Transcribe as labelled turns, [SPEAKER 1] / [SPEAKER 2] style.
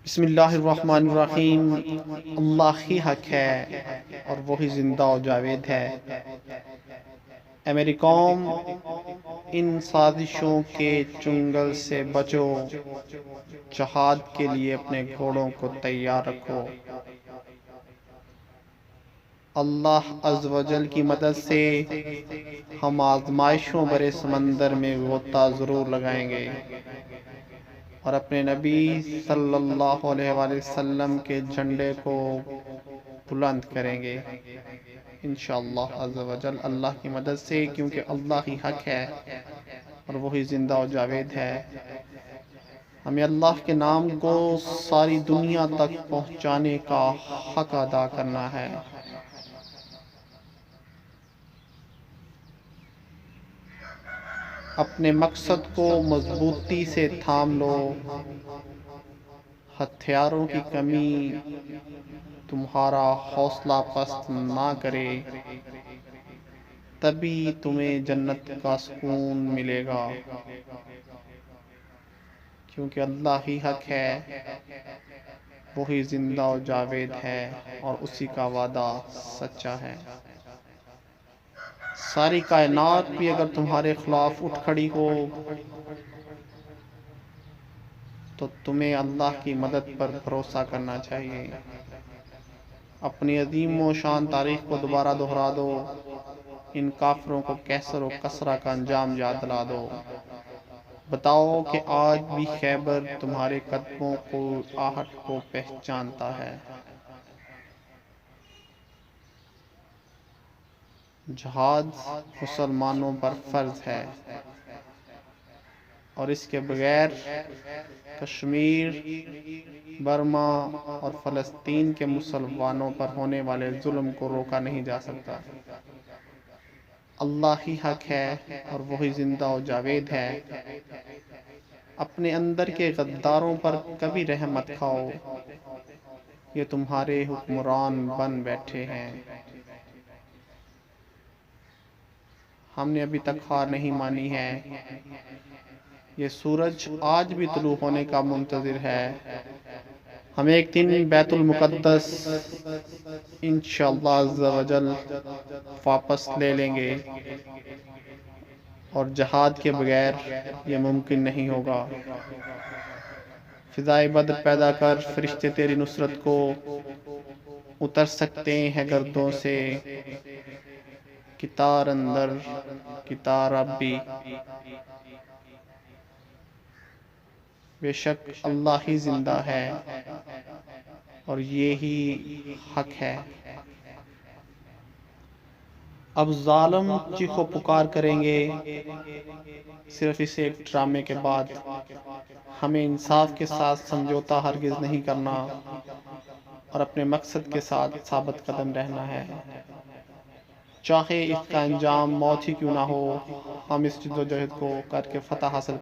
[SPEAKER 1] بسم اللہ الرحمن الرحیم۔ اللہ ہی حق ہے اور وہی زندہ و جاوید ہے۔ اے میری قوم، ان سازشوں کے چنگل سے بچو، جہاد کے لیے اپنے گھوڑوں کو تیار رکھو۔ اللہ عز و جل کی مدد سے ہم آزمائشوں برے سمندر میں غوطہ ضرور لگائیں گے اور اپنے نبی صلی اللہ علیہ وآلہ وسلم کے جھنڈے کو بلند کریں گے انشاءاللہ عز و جل، اللہ کی مدد سے، کیونکہ اللہ ہی حق ہے اور وہی زندہ و جاوید ہے۔ ہمیں اللہ کے نام کو ساری دنیا تک پہنچانے کا حق ادا کرنا ہے۔ اپنے مقصد کو مضبوطی سے تھام لو، ہتھیاروں کی کمی تمہارا حوصلہ پست نہ کرے، تبھی تمہیں جنت کا سکون ملے گا، کیونکہ اللہ ہی حق ہے، وہی زندہ و جاوید ہے اور اسی کا وعدہ سچا ہے۔ ساری کائنات بھی اگر تمہارے خلاف اٹھ کھڑی ہو تو تمہیں اللہ کی مدد پر بھروسہ کرنا چاہیے۔ اپنی عظیم و شان تاریخ کو دوبارہ دہرا دو، ان کافروں کو کیسر و کسرا کا انجام یاد دلا دو۔ بتاؤ کہ آج بھی خیبر تمہارے قدموں کو آہٹ کو پہچانتا ہے۔ جہاد مسلمانوں پر فرض ہے اور اس کے بغیر کشمیر، برما اور فلسطین کے مسلمانوں پر ہونے والے ظلم کو روکا نہیں جا سکتا۔ اللہ ہی حق ہے اور وہی زندہ و جاوید ہے۔ اپنے اندر کے غداروں پر کبھی رحم مت کھاؤ، یہ تمہارے حکمران بن بیٹھے ہیں۔ ہم نے ابھی تک ہار نہیں مانی ہے، یہ سورج آج بھی طلوع ہونے کا منتظر ہے۔ ہم ایک دن بیت المقدس انشاءاللہ عز و جل واپس لے لیں گے اور جہاد کے بغیر یہ ممکن نہیں ہوگا۔ فضائے بدر پیدا کر، فرشتے تیری نصرت کو اتر سکتے ہیں گردوں سے، کتار اندر کتار ربی، بے شک اللہ ہی زندہ ہے اور یہی حق ہے۔ اب ظالم چیخ و پکار کریں گے صرف اس ایک ڈرامے کے بعد۔ ہمیں انصاف کے ساتھ سمجھوتا ہرگز نہیں کرنا اور اپنے مقصد کے ساتھ ثابت قدم رہنا ہے، چاہے اس کا انجام موت ہی کیوں نہ ہو۔ ہم اس جدوجہد کو کر کے فتح حاصل